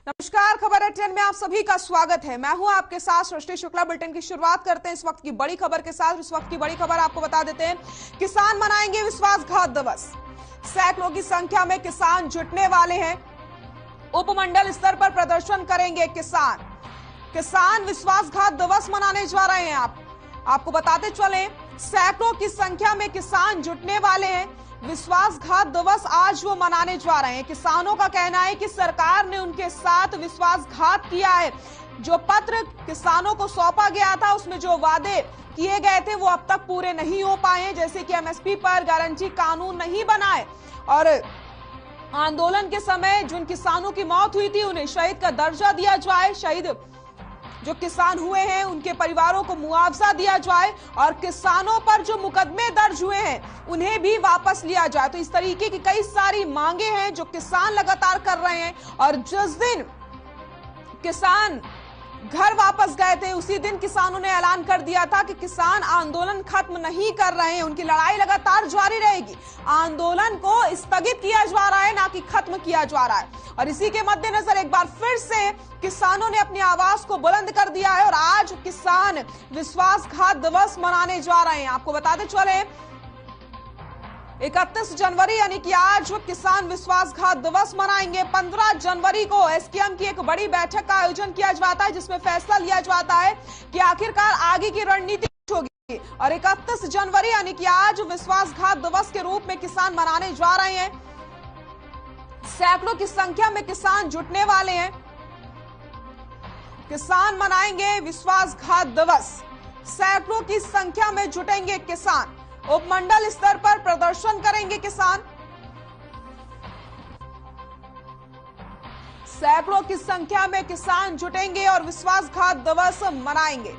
नमस्कार, खबर 10 में आप सभी का स्वागत है। मैं हूं आपके साथ सृष्टि शुक्ला। बुलेटिन की शुरुआत करते हैं इस वक्त की बड़ी खबर के साथ। इस वक्त की बड़ी खबर आपको बता देते हैं, किसान मनाएंगे विश्वासघात दिवस। सैकड़ों की संख्या में किसान जुटने वाले हैं। उपमंडल स्तर पर प्रदर्शन करेंगे किसान विश्वासघात दिवस मनाने जा रहे हैं। आपको बताते चले, सैकड़ों की संख्या में किसान जुटने वाले हैं। विश्वासघात दिवस आज वो मनाने जा रहे हैं। किसानों का कहना है कि सरकार ने उनके साथ विश्वासघात किया है। जो पत्र किसानों को सौंपा गया था, उसमें जो वादे किए गए थे वो अब तक पूरे नहीं हो पाए हैं, जैसे कि एमएसपी पर गारंटी कानून नहीं बना है और आंदोलन के समय जिन किसानों की मौत हुई थी उन्हें शहीद का दर्जा दिया जाए। शहीद जो किसान हुए हैं उनके परिवारों को मुआवजा दिया जाए और किसानों पर जो मुकदमे दर्ज हुए हैं उन्हें भी वापस लिया जाए। तो इस तरीके की कई सारी मांगे हैं जो किसान लगातार कर रहे हैं। और जिस दिन किसान घर वापस गए थे उसी दिन किसानों ने ऐलान कर दिया था कि किसान आंदोलन खत्म नहीं कर रहे हैं, उनकी लड़ाई लगातार जारी रहेगी। आंदोलन को स्थगित किया जा रहा है, ना कि खत्म किया जा रहा है। और इसी के मद्देनजर एक बार फिर से किसानों ने अपनी आवाज को बुलंद कर दिया है और आज किसान विश्वासघात दिवस मनाने जा रहे हैं। आपको बताते चले, 31 जनवरी यानी कि आज किसान विश्वासघात दिवस मनाएंगे। 15 जनवरी को एसकेएम की एक बड़ी बैठक का आयोजन किया जाता है जिसमें फैसला लिया जाता है कि आखिरकार आगे की रणनीति होगी। और 31 जनवरी यानी कि आज विश्वासघात दिवस के रूप में किसान मनाने जा रहे हैं। सैकड़ों की संख्या में किसान जुटने वाले हैं। किसान मनाएंगे विश्वासघात दिवस। सैकड़ों की संख्या में जुटेंगे किसान। उपमंडल स्तर पर प्रदर्शन करेंगे किसान। सैकड़ों की संख्या में किसान जुटेंगे और विश्वासघात दिवस मनाएंगे।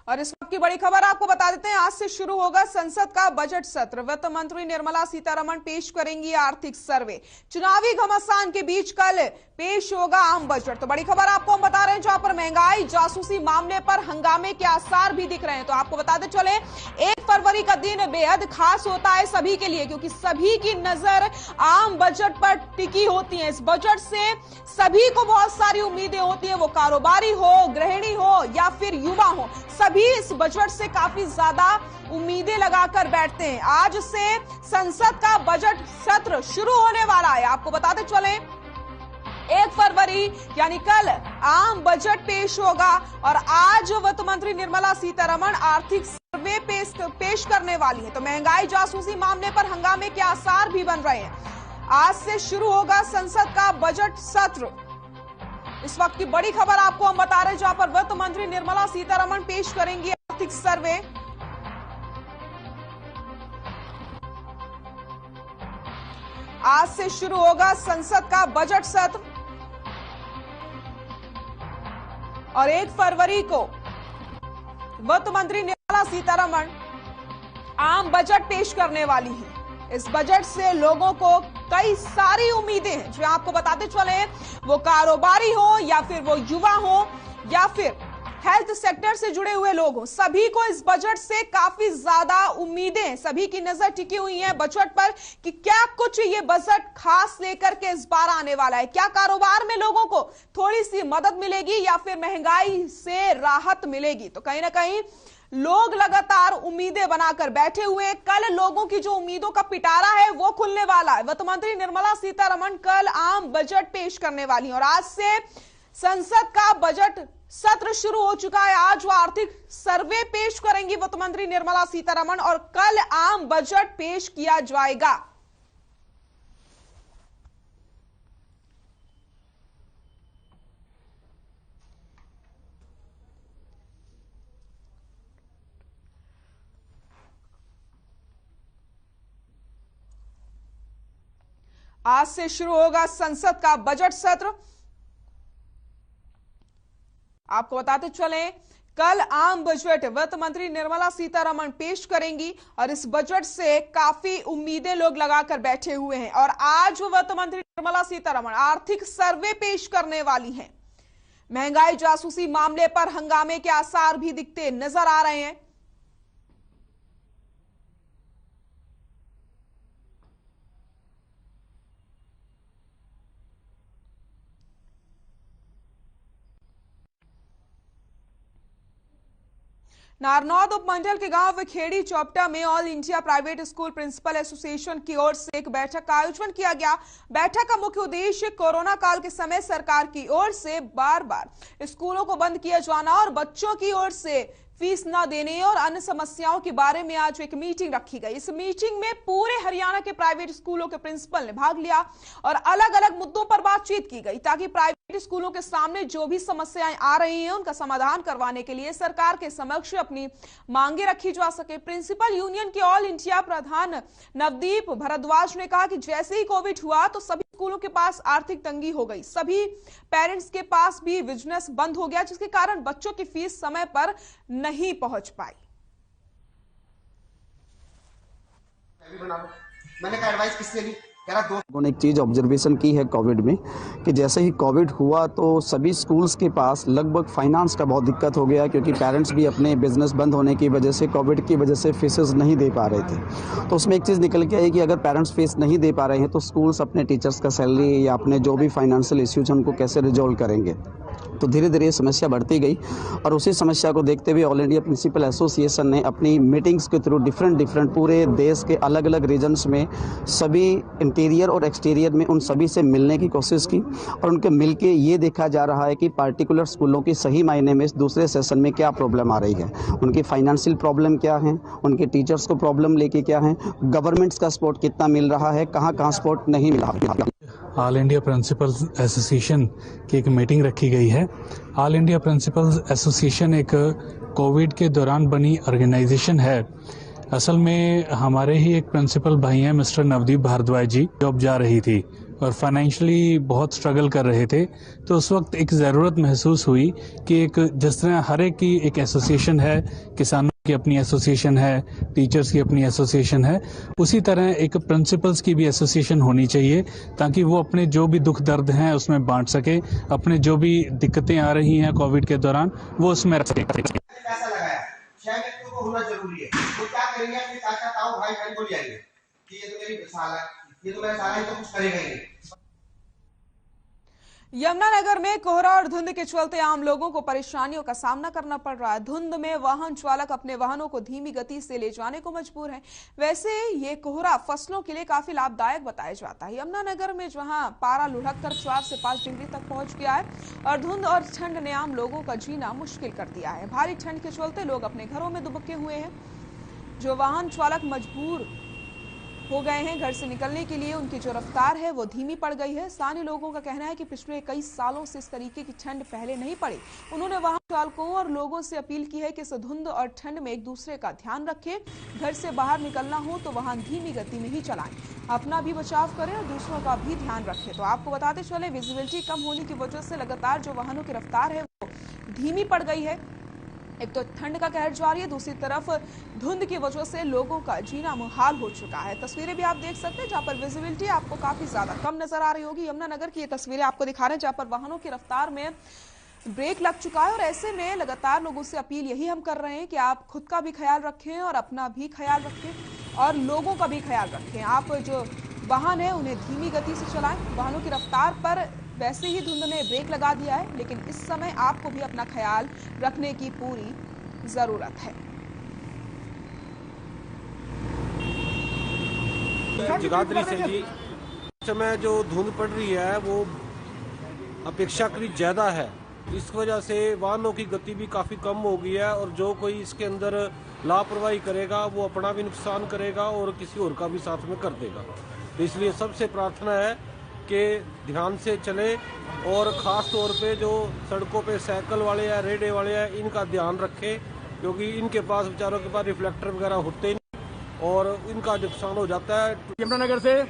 और इस वक्त की बड़ी खबर आपको बता देते हैं, आज से शुरू होगा संसद का बजट सत्र। वित्त मंत्री निर्मला सीतारमण पेश करेंगी आर्थिक सर्वे। चुनावी घमासान के बीच कल पेश होगा आम बजट। तो बड़ी खबर आपको हम बता रहे हैं, जहां पर महंगाई जासूसी मामले पर हंगामे के आसार भी दिख रहे हैं। तो आपको बताते चले, 1 फरवरी का दिन बेहद खास होता है सभी के लिए, क्योंकि सभी की नजर आम बजट पर टिकी होती है। इस बजट से सभी को बहुत सारी उम्मीदें होती है, वो कारोबारी हो, गृहिणी हो या फिर युवा हो, सभी इस बजट से काफी ज्यादा उम्मीदें लगाकर बैठते हैं। आज से संसद का बजट सत्र शुरू होने वाला है। आपको बताते चले, 1 फरवरी यानी कल आम बजट पेश होगा और आज वित्त मंत्री निर्मला सीतारमण आर्थिक सर्वे पेश करने वाली है। तो महंगाई जासूसी मामले पर हंगामे के आसार भी बन रहे हैं। आज से शुरू होगा संसद का बजट सत्र। इस वक्त की बड़ी खबर आपको हम बता रहे हैं, जहां पर वित्त मंत्री निर्मला सीतारमण पेश करेंगी आर्थिक सर्वे। आज से शुरू होगा संसद का बजट सत्र और 1 फरवरी को वित्त मंत्री निर्मला सीतारमण आम बजट पेश करने वाली है। इस बजट से लोगों को कई सारी उम्मीदें हैं, जो आपको बताते चले, वो कारोबारी हो या फिर वो युवा हो या फिर हेल्थ सेक्टर से जुड़े हुए लोग हो, सभी को इस बजट से काफी ज्यादा उम्मीदें, सभी की नजर टिकी हुई है बजट पर कि क्या कुछ ये बजट खास लेकर के इस बार आने वाला है। क्या कारोबार में लोगों को थोड़ी सी मदद मिलेगी या फिर महंगाई से राहत मिलेगी। तो कहीं ना कहीं लोग लगातार उम्मीदें बनाकर बैठे हुए हैं। कल लोगों की जो उम्मीदों का पिटारा है वो खुलने वाला है। वित्त मंत्री निर्मला सीतारमण कल आम बजट पेश करने वाली है और आज से संसद का बजट सत्र शुरू हो चुका है। आज वो आर्थिक सर्वे पेश करेंगी वित्त मंत्री निर्मला सीतारमण और कल आम बजट पेश किया जाएगा। आज से शुरू होगा संसद का बजट सत्र। आपको बताते चलें, कल आम बजट वित्त मंत्री निर्मला सीतारमण पेश करेंगी और इस बजट से काफी उम्मीदें लोग लगाकर बैठे हुए हैं। और आज वित्त मंत्री निर्मला सीतारमण आर्थिक सर्वे पेश करने वाली हैं। महंगाई जासूसी मामले पर हंगामे के आसार भी दिखते नजर आ रहे हैं। नारनौद उपमंडल के गांव विखेड़ी चौपटा में all India private school principal association की ओर से एक बैठक का आयोजन किया गया। बैठक का मुख्य उद्देश्य कोरोना काल के समय सरकार की ओर से बार बार स्कूलों को बंद किया जाना और बच्चों की ओर से फीस न देने और अन्य समस्याओं के बारे में आज एक मीटिंग रखी गई। इस मीटिंग में पूरे हरियाणा के प्राइवेट स्कूलों के प्रिंसिपल ने भाग लिया और अलग अलग मुद्दों पर बातचीत की गई ताकि प्राइवेट स्कूलों के सामने जो भी समस्याएं आ रही हैं उनका समाधान करवाने के लिए सरकार के समक्ष अपनी मांगे रखी जा सके। प्रिंसिपल यूनियन के ऑल इंडिया प्रधान नवदीप भारद्वाज ने कहा कि जैसे ही कोविड हुआ तो सभी स्कूलों के पास आर्थिक तंगी हो गई, सभी पेरेंट्स के पास भी बिजनेस बंद हो गया, जिसके कारण बच्चों की फीस समय पर नहीं पहुंच पाई। मैंने कहा एडवाइस किससे ली? उन्होंने एक चीज़ ऑब्जर्वेशन की है कोविड में कि जैसे ही कोविड हुआ तो सभी स्कूल्स के पास लगभग फाइनेंस का बहुत दिक्कत हो गया, क्योंकि पेरेंट्स भी अपने बिजनेस बंद होने की वजह से कोविड की वजह से फीसेस नहीं दे पा रहे थे। तो उसमें एक चीज़ निकल के आई कि अगर पेरेंट्स फीस नहीं दे पा रहे हैं तो स्कूल्स अपने टीचर्स का सैलरी या अपने जो भी फाइनेंशियल इश्यूज हैं उनको कैसे रिजॉल्व करेंगे। तो धीरे धीरे ये समस्या बढ़ती गई और उसी समस्या को देखते हुए ऑल इंडिया प्रिंसिपल एसोसिएशन ने अपनी मीटिंग्स के थ्रू डिफरेंट पूरे देश के अलग अलग रीजन्स में सभी इंटीरियर और एक्सटीरियर में उन सभी से मिलने की कोशिश की और उनके मिलके ये देखा जा रहा है कि पार्टिकुलर स्कूलों की सही मायने में इस दूसरे सेशन में क्या प्रॉब्लम आ रही है, उनकी फाइनेंशियल प्रॉब्लम क्या है, उनके टीचर्स को प्रॉब्लम लेके क्या है, गवर्नमेंट्स का सपोर्ट कितना मिल रहा है, कहाँ सपोर्ट नहीं मिला। ऑल इंडिया प्रिंसिपल्स एसोसिएशन की एक मीटिंग रखी गई है। ऑल इंडिया प्रिंसिपल्स एसोसिएशन एक कोविड के दौरान बनी ऑर्गेनाइजेशन है। असल में हमारे ही एक प्रिंसिपल भाई हैं मिस्टर नवदीप भारद्वाज जी, जॉब जा रही थी और फाइनेंशियली बहुत स्ट्रगल कर रहे थे। तो उस वक्त एक ज़रूरत महसूस हुई कि एक जिस तरह हर एक की एक एसोसिएशन है, किसानों की अपनी एसोसिएशन है, टीचर्स की अपनी एसोसिएशन है, उसी तरह एक प्रिंसिपल्स की भी एसोसिएशन होनी चाहिए ताकि वो अपने जो भी दुख दर्द हैं उसमें बांट सके, अपने जो भी दिक्कतें आ रही हैं कोविड के दौरान वो उसमें रख सके। पैसा लगाया, 6 व्यक्तियों को होना जरूरी है। वो क्या करेंगे? अपने चाचा ताऊ भाई बहन को ले आएंगे कि ये तो मेरी साला है, ये तो मेरा साला है, तो कुछ करेगा ही नहीं। यमुनानगर में कोहरा और धुंध के चलते आम लोगों को परेशानियों का सामना करना पड़ रहा है। धुंध में वाहन चालक अपने वाहनों को धीमी गति से ले जाने को मजबूर हैं। वैसे ये कोहरा फसलों के लिए काफी लाभदायक बताया जाता है। यमुनानगर में जहां पारा लुढ़ककर 4 से 5 डिग्री तक पहुंच गया है और धुंध और ठंड ने आम लोगों का जीना मुश्किल कर दिया है। भारी ठंड के चलते लोग अपने घरों में दुबके हुए हैं। जो वाहन चालक मजबूर हो गए हैं घर से निकलने के लिए, उनकी जो रफ्तार है वो धीमी पड़ गई है। स्थानीय लोगों का कहना है कि पिछले कई सालों से इस तरीके की ठंड पहले नहीं पड़ी। उन्होंने वाहन चालकों और लोगों से अपील की है कि इस धुंध और ठंड में एक दूसरे का ध्यान रखें। घर से बाहर निकलना हो तो वाहन धीमी गति में ही चलाएं, अपना भी बचाव करें और दूसरों का भी ध्यान रखें। तो आपको बताते चले, विजिबिलिटी कम होने की वजह से लगातार जो वाहनों की रफ्तार है वो धीमी पड़ गई है। एक तो ठंड का कहर जारी है, दूसरी तरफ धुंध की वजह से लोगों का जीना मुहाल हो चुका है। तस्वीरें भी आप देख सकते हैं जहां पर विजिबिलिटी आपको काफी ज्यादा कम नजर आ रही होगी। यमुनानगर की ये तस्वीरें आपको दिखा रहे हैं जहां पर वाहनों की रफ्तार में ब्रेक लग चुका है और ऐसे में लगातार लोगों से अपील यही हम कर रहे हैं कि आप खुद का भी ख्याल रखें और अपना भी ख्याल रखें और लोगों का भी ख्याल रखें। आप जो वाहन है उन्हें धीमी गति से चलाएं। वाहनों की रफ्तार पर वैसे ही धुंध ने ब्रेक लगा दिया है, लेकिन इस समय आपको भी अपना ख्याल रखने की पूरी जरूरत है। जगाधरी से जी, इस समय जो धुंध पड़ रही है वो अपेक्षाकृत ज्यादा है। इस वजह से वाहनों की गति भी काफी कम हो गई है और जो कोई इसके अंदर लापरवाही करेगा वो अपना भी नुकसान करेगा और किसी और का भी साथ में कर देगा। तो इसलिए सबसे प्रार्थना है कि ध्यान से चले और ख़ास तौर पे जो सड़कों पे साइकिल वाले या रेडे वाले हैं इनका ध्यान रखें, क्योंकि इनके पास बेचारों के पास रिफ्लेक्टर वगैरह होते ही नहीं और इनका नुकसान हो जाता है। यमुनानगर से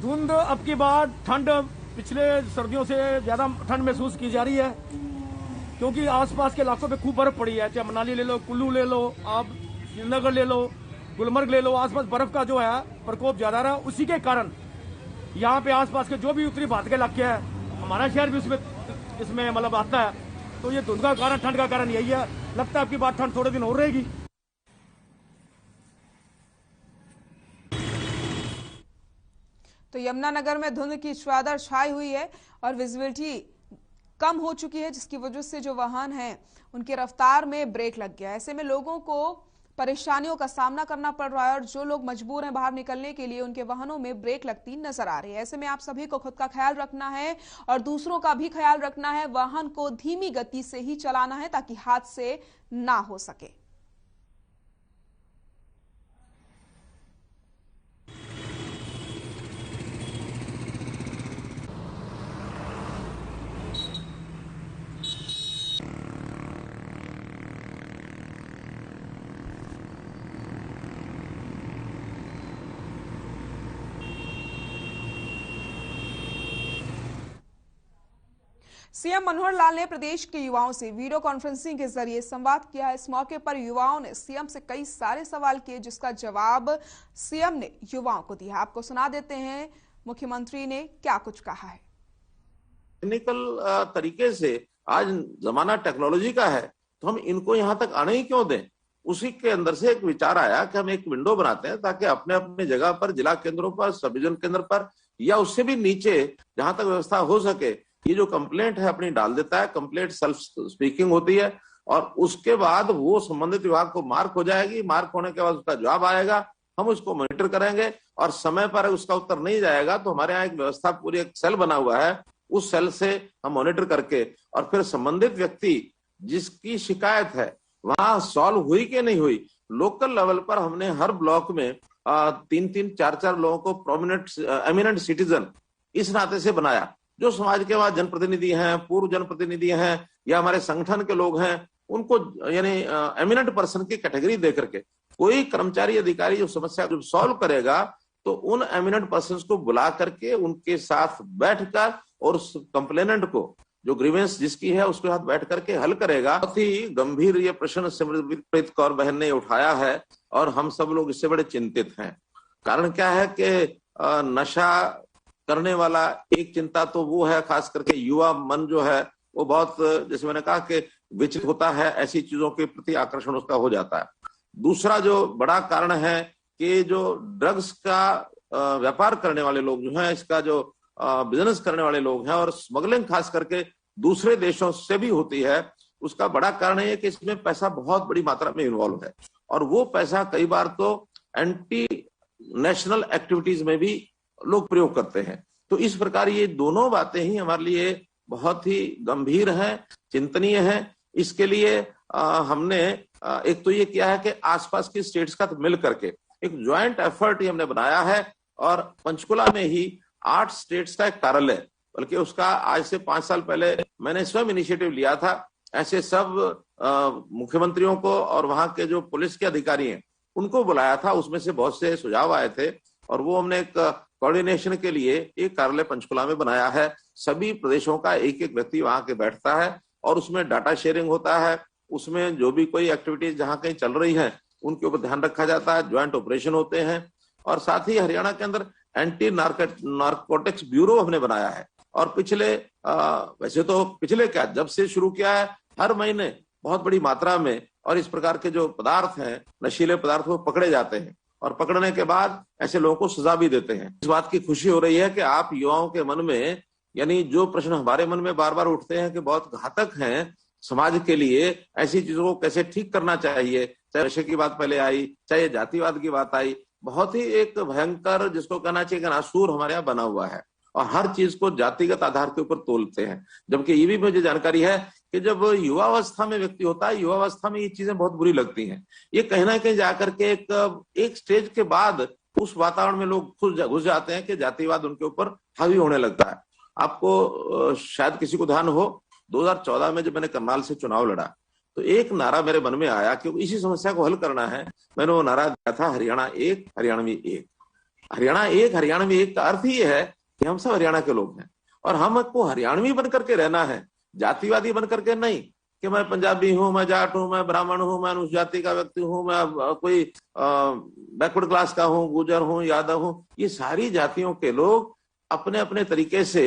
धुंध अब की बार ठंड पिछले सर्दियों से ज़्यादा ठंड महसूस की जा रही है, क्योंकि आसपास के इलाकों पे खूब बर्फ पड़ी है। चाहे मनाली ले लो, कुल्लू ले लो, आप श्रीनगर ले लो, गुलमर्ग ले लो, आसपास बर्फ का जो है प्रकोप ज्यादा रहा। उसी के कारण यहाँ पे आसपास के जो भी उत्तरी भारत के इलाके हैं, हमारा शहर भी उसमें इसमें मतलब आता है। तो ये धुंध का कारण, ठंड का कारण यही है। लगता है आपकी बात ठंड थोड़े दिन और रहेगी। तो यमुनानगर में धुंध की चादर छाई हुई है और विजिबिलिटी कम हो चुकी है, जिसकी वजह से जो वाहन हैं उनकी रफ्तार में ब्रेक लग गया है। ऐसे में लोगों को परेशानियों का सामना करना पड़ रहा है और जो लोग मजबूर हैं बाहर निकलने के लिए, उनके वाहनों में ब्रेक लगती नजर आ रही है। ऐसे में आप सभी को खुद का ख्याल रखना है और दूसरों का भी ख्याल रखना है। वाहन को धीमी गति से ही चलाना है ताकि हादसे ना हो सके। सीएम मनोहर लाल ने प्रदेश के युवाओं से वीडियो कॉन्फ्रेंसिंग के जरिए संवाद किया। इस मौके पर युवाओं ने सीएम से कई सारे सवाल किए, जिसका जवाब सीएम ने युवाओं को दिया। आपको सुना देते हैं मुख्यमंत्री ने क्या कुछ कहा है। टेक्निकल तरीके से आज जमाना टेक्नोलॉजी का है, तो हम इनको यहाँ तक आने ही क्यों दें। उसी के अंदर से एक विचार आया कि हम एक विंडो बनाते हैं ताकि अपने अपने जगह पर, जिला केंद्रों पर, सब डिवीजन केंद्र पर या उससे भी नीचे जहां तक व्यवस्था हो सके, ये जो कंप्लेंट है अपनी डाल देता है। कंप्लेंट सेल्फ स्पीकिंग होती है और उसके बाद वो संबंधित विभाग को मार्क हो जाएगी। मार्क होने के बाद उसका जवाब आएगा, हम उसको मॉनिटर करेंगे और समय पर उसका उत्तर नहीं जाएगा तो हमारे यहाँ एक व्यवस्था, पूरी एक सेल बना हुआ है, उस सेल से हम मॉनिटर करके और फिर संबंधित व्यक्ति जिसकी शिकायत है वहां सॉल्व हुई कि नहीं हुई, लोकल लेवल पर हमने हर ब्लॉक में 3-3, 4-4 लोगों को प्रोमिनेंट एमिनेंट सिटीजन इस नाते से बनाया, जो समाज के बाद जनप्रतिनिधि हैं, पूर्व जनप्रतिनिधि हैं या हमारे संगठन के लोग हैं, उनको यानी एमिनेंट पर्सन की कैटेगरी दे करके कोई कर्मचारी अधिकारी जो समस्या जब सॉल्व करेगा तो उन एमिनेंट पर्सन को बुला करके उनके साथ बैठकर और उस कंप्लेनेंट को जो ग्रीवेंस जिसकी है उसके साथ बैठ करके हल करेगा। बहुत ही गंभीर ये प्रश्न सिमरनप्रीत कौर बहन ने उठाया है और हम सब लोग इससे बड़े चिंतित हैं। कारण क्या है कि नशा करने वाला एक चिंता तो वो है, खास करके युवा मन जो है वो बहुत, जैसे मैंने कहा कि विचलित होता है, ऐसी चीजों के प्रति आकर्षण उसका हो जाता है। दूसरा जो बड़ा कारण है कि जो ड्रग्स का व्यापार करने वाले लोग जो हैं, इसका जो बिजनेस करने वाले लोग हैं और स्मगलिंग खास करके दूसरे देशों से भी होती है, उसका बड़ा कारण है कि इसमें पैसा बहुत बड़ी मात्रा में इन्वॉल्व है और वो पैसा कई बार तो एंटी नेशनल एक्टिविटीज में भी लोग प्रयोग करते हैं। तो इस प्रकार ये दोनों बातें ही हमारे लिए बहुत ही गंभीर हैं, चिंतनीय हैं। इसके लिए हमने एक तो ये किया है कि आसपास की स्टेट्स का मिल करके एक ज्वाइंट एफर्ट हमने बनाया है और पंचकुला में ही 8 स्टेट्स का एक कार्यालय, बल्कि उसका आज से 5 साल पहले मैंने स्वयं इनिशिएटिव लिया था। ऐसे सब मुख्यमंत्रियों को और वहां के जो पुलिस के अधिकारी हैं उनको बुलाया था, उसमें से बहुत से सुझाव आए थे और वो हमने एक कोऑर्डिनेशन के लिए एक कार्यालय पंचकुला में बनाया है। सभी प्रदेशों का एक एक व्यक्ति वहां के बैठता है और उसमें डाटा शेयरिंग होता है, उसमें जो भी कोई एक्टिविटीज जहां कहीं चल रही है उनके ऊपर ध्यान रखा जाता है, ज्वाइंट ऑपरेशन होते हैं। और साथ ही हरियाणा के अंदर एंटी नार्कोटिक्स ब्यूरो हमने बनाया है और वैसे तो पिछले क्या, जब से शुरू किया है, हर महीने बहुत बड़ी मात्रा में और इस प्रकार के जो पदार्थ हैं, नशीले पदार्थ, वो पकड़े जाते हैं और पकड़ने के बाद ऐसे लोगों को सजा भी देते हैं। इस बात की खुशी हो रही है कि आप युवाओं के मन में, यानी जो प्रश्न हमारे मन में बार बार उठते हैं कि बहुत घातक हैं समाज के लिए, ऐसी चीजों को कैसे ठीक करना चाहिए, चाहे नशे की बात पहले आई, चाहे जातिवाद की बात आई, बहुत ही एक भयंकर, जिसको कहना चाहिए कि नासूर हमारे यहाँ बना हुआ है और हर चीज को जातिगत आधार के ऊपर तोलते हैं। जबकि ये भी मुझे जानकारी है कि जब युवावस्था में व्यक्ति होता है, युवावस्था में ये चीजें बहुत बुरी लगती हैं। ये कहीं ना कहीं जाकर के एक स्टेज के बाद उस वातावरण में लोग घुस जाते हैं कि जातिवाद उनके ऊपर हावी होने लगता है। आपको शायद किसी को ध्यान हो, 2014 में जब मैंने करनाल से चुनाव लड़ा तो एक नारा मेरे मन में आया कि इसी समस्या को हल करना है। मैंने वो नारा दिया था, हरियाणा एक, हरियाणवी एक। हरियाणा एक, हरियाणवी एक का अर्थ ही है कि हम सब हरियाणा के लोग हैं और हमको हरियाणवी बन करके रहना है, जातिवादी बन करके नहीं कि मैं पंजाबी हूं, मैं जाट हूं, मैं ब्राह्मण हूं, मैं अनुसूचित जाति का व्यक्ति हूं, मैं कोई बैकवर्ड क्लास का हूं, गुर्जर हूं, यादव हूं। ये सारी जातियों के लोग अपने अपने तरीके से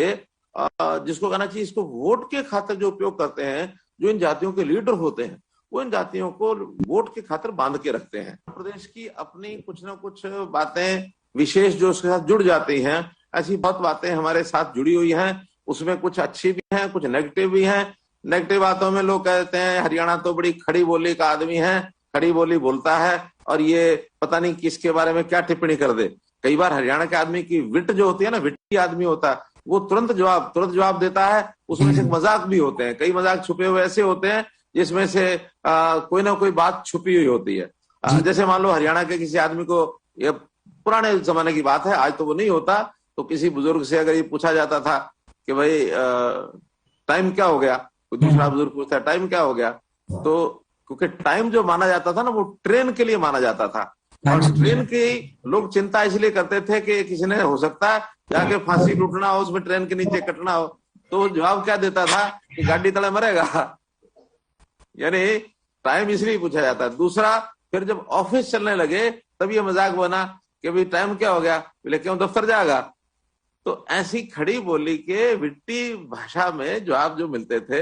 जिसको कहना चाहिए इसको वोट के खातिर जो उपयोग करते हैं, जो इन जातियों के लीडर होते हैं वो इन जातियों को वोट के खातिर बांध के रखते हैं। प्रदेश की अपनी कुछ ना कुछ बातें विशेष जो उसके साथ जुड़ जाती हैं, ऐसी बहुत बातें हमारे साथ जुड़ी हुई हैं। उसमें कुछ अच्छी भी हैं, कुछ नेगेटिव भी हैं। नेगेटिव बातों में लोग कहते हैं हरियाणा तो बड़ी खड़ी बोली का आदमी है, खड़ी बोली बोलता है और ये पता नहीं किसके बारे में क्या टिप्पणी कर दे। कई बार हरियाणा के आदमी की विट जो होती है ना, विट्टी आदमी होता है, वो तुरंत जवाब देता है। उसमें से मजाक भी होते हैं, कई मजाक छुपे हुए ऐसे होते हैं जिसमें से कोई ना कोई बात छुपी हुई होती है। जैसे मान लो हरियाणा के किसी आदमी को, ये पुराने जमाने की बात है, आज तो वो नहीं होता, तो किसी बुजुर्ग से अगर ये पूछा जाता था कि भाई टाइम क्या हो गया, कोई दूसरा बुजुर्ग पूछता है टाइम क्या हो गया, तो क्योंकि टाइम जो माना जाता था ना वो ट्रेन के लिए माना जाता था, और ट्रेन की लोग चिंता इसलिए करते थे कि किसी ने हो सकता है जाके फांसी लूटना हो, उसमें ट्रेन के नीचे कटना हो, तो जवाब क्या देता था कि गाड़ी तले मरेगा। यानी टाइम इसलिए पूछा जाता है। दूसरा, फिर जब ऑफिस चलने लगे तब ये मजाक बना कि भाई टाइम क्या हो गया, बोले क्यों दफ्तर जाएगा। तो ऐसी खड़ी बोली के विट्टी भाषा में जवाब जो मिलते थे,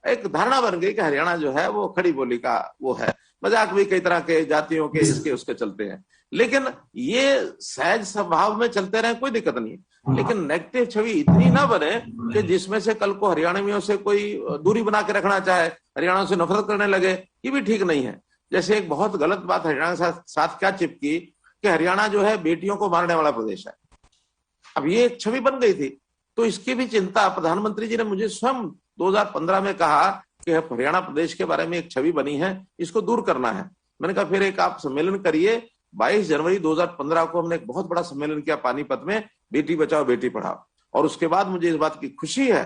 एक धारणा बन गई कि हरियाणा जो है वो खड़ी बोली का वो है। मजाक भी कई तरह के जातियों के इसके उसके चलते हैं, लेकिन ये सहज स्वभाव में चलते रहे, कोई दिक्कत नहीं। लेकिन नेगेटिव छवि इतनी ना बने कि जिसमें से कल को हरियाणवियों से कोई दूरी बना के रखना चाहे, हरियाणा से नफरत करने लगे, ये भी ठीक नहीं है। जैसे एक बहुत गलत बात हरियाणा के साथ क्या चिपकी कि हरियाणा जो है बेटियों को मारने वाला प्रदेश है। अब ये एक छवि बन गई थी, तो इसकी भी चिंता प्रधानमंत्री जी ने मुझे स्वयं 2015 में कहा कि हरियाणा प्रदेश के बारे में एक छवि बनी है, इसको दूर करना है। मैंने कहा फिर एक आप सम्मेलन करिए। 22 जनवरी 2015 को हमने एक बहुत बड़ा सम्मेलन किया पानीपत में, बेटी बचाओ बेटी पढ़ाओ। और उसके बाद मुझे इस बात की खुशी है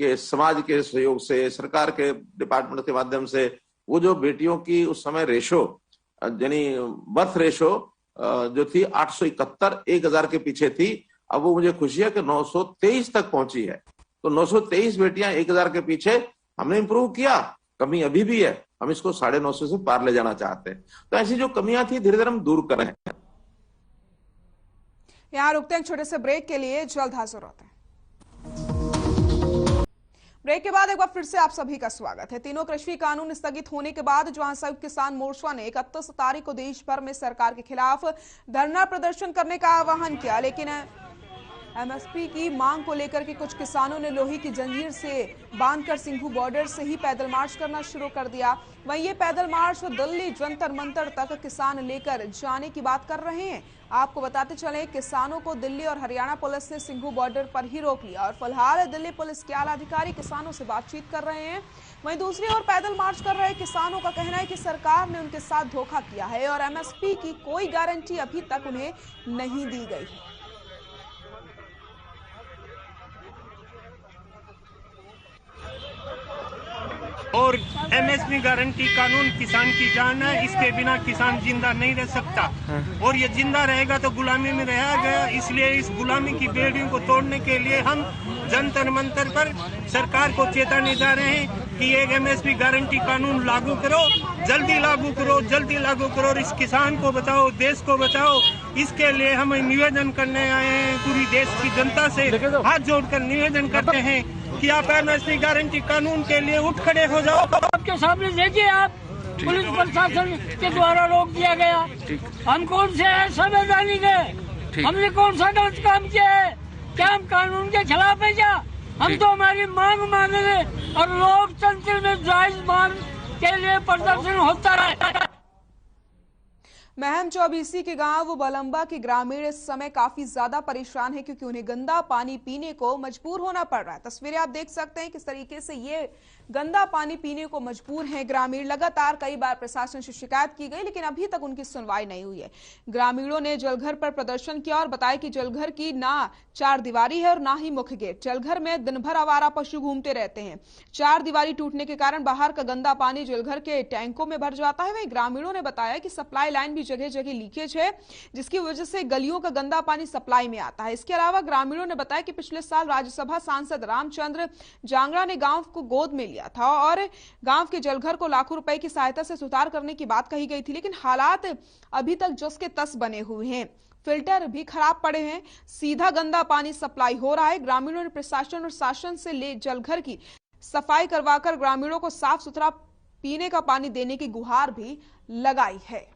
कि समाज के सहयोग से, सरकार के डिपार्टमेंट के माध्यम से, वो जो बेटियों की उस समय रेशो यानी बर्थ रेशो जो थी 871 1000 के पीछे थी, अब वो मुझे खुशी है कि 923 तक पहुंची है। तो 923 बेटियां 1000 के पीछे हमने इंप्रूव किया। कमी अभी भी है, हम इसको 950 से पार ले जाना चाहते हैं। तो ऐसी जो कमियां थी धीरे धीरे हम दूर कर रहे हैं। यहां रुकते हैं छोटे से ब्रेक के लिए, जल्द हाजिर होते हैं। ब्रेक के बाद एक बार फिर से आप सभी का स्वागत है। तीनों कृषि कानून स्थगित होने के बाद जहां संयुक्त किसान मोर्चा ने 31 तारीख को देश भर में सरकार के खिलाफ धरना प्रदर्शन करने का आह्वान किया, लेकिन एमएसपी की मांग को लेकर के कुछ किसानों ने लोहे की जंजीर से बांधकर सिंघू बॉर्डर से ही पैदल मार्च करना शुरू कर दिया। वहीं ये पैदल मार्च दिल्ली जंतर मंतर तक किसान लेकर जाने की बात कर रहे हैं। आपको बताते चले, किसानों को दिल्ली और हरियाणा पुलिस ने सिंघू बॉर्डर पर ही रोक लिया और फिलहाल दिल्ली पुलिस के आला अधिकारी किसानों से बातचीत कर रहे हैं। वहीं दूसरी ओर पैदल मार्च कर रहे किसानों का कहना है कि सरकार ने उनके साथ धोखा किया है और एमएसपी की कोई गारंटी अभी तक उन्हें नहीं दी गई है। और एमएसपी गारंटी कानून किसान की जान है, इसके बिना किसान जिंदा नहीं रह सकता और ये जिंदा रहेगा तो गुलामी में रहा गया। इसलिए इस गुलामी की बेड़ियों को तोड़ने के लिए हम जंतर मंतर पर सरकार को चेताने जा रहे हैं कि एक एमएसपी गारंटी कानून लागू करो, जल्दी लागू करो, जल्दी लागू करो और इस किसान को बचाओ, देश को बचाओ। इसके लिए हम निवेदन करने आए हैं, पूरी देश की जनता से हाथ जोड़कर निवेदन करते हैं कि आप एमएसपी गारंटी कानून के लिए उठ खड़े हो जाओ। आपके सामने देखिए, आप पुलिस प्रशासन के द्वारा रोक दिया गया। हम कौन से हैं संवैधानिक है, हमने कौन सा गलत काम किया है? क्या हम कानून के खिलाफ है क्या? हम तो हमारी मांग मानेंगे और लोकतंत्र में जायज मांग के लिए प्रदर्शन होता है। महम चौबीसी के गांव बलंबा के ग्रामीण इस समय काफी ज्यादा परेशान है क्योंकि उन्हें गंदा पानी पीने को मजबूर होना पड़ रहा है। तस्वीरें आप देख सकते हैं किस तरीके से ये गंदा पानी पीने को मजबूर हैं ग्रामीण। लगातार कई बार प्रशासन से शिकायत की गई लेकिन अभी तक उनकी सुनवाई नहीं हुई है। ग्रामीणों ने जलघर पर प्रदर्शन किया और बताया कि जलघर की ना चार दीवारी है और ना ही मुख्य गेट। जलघर में दिन भर आवारा पशु घूमते रहते हैं। चार दीवारी टूटने के कारण बाहर का गंदा पानी जलघर के टैंकों में भर जाता है। वहीं ग्रामीणों ने बताया कि सप्लाई लाइन भी जगह जगह लीकेज है, जिसकी वजह से गलियों का गंदा पानी सप्लाई में आता है। इसके अलावा ग्रामीणों ने बताया कि पिछले साल राज्यसभा सांसद रामचंद्र जांगड़ा ने गांव को गोद में लिया था और गांव के जलघर को लाखों रुपए की सहायता से सुधार करने की बात कही गई थी, लेकिन हालात अभी तक जस के तस बने हुए हैं। फिल्टर भी खराब पड़े हैं, सीधा गंदा पानी सप्लाई हो रहा है। ग्रामीणों ने प्रशासन और शासन से ले जलघर की सफाई करवाकर ग्रामीणों को साफ सुथरा पीने का पानी देने की गुहार भी लगाई है।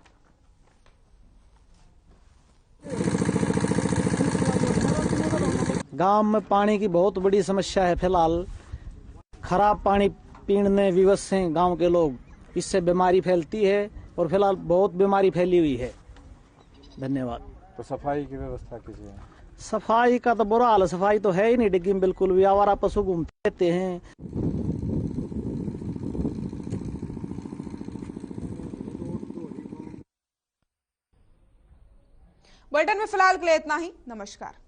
गांव में पानी की बहुत बड़ी समस्या है। फिलहाल खराब पानी पीने विवश से गांव के लोग, इससे बीमारी फैलती है और फिलहाल बहुत बीमारी फैली हुई है। धन्यवाद। तो सफाई की व्यवस्था कीजिए। सफाई का तो बुरा हाल है, सफाई तो है ही नहीं डिग्गी में, बिल्कुल भी आवारा पशु घूमते रहते हैं। बुलेटिन में फिलहाल के लिए इतना ही। नमस्कार।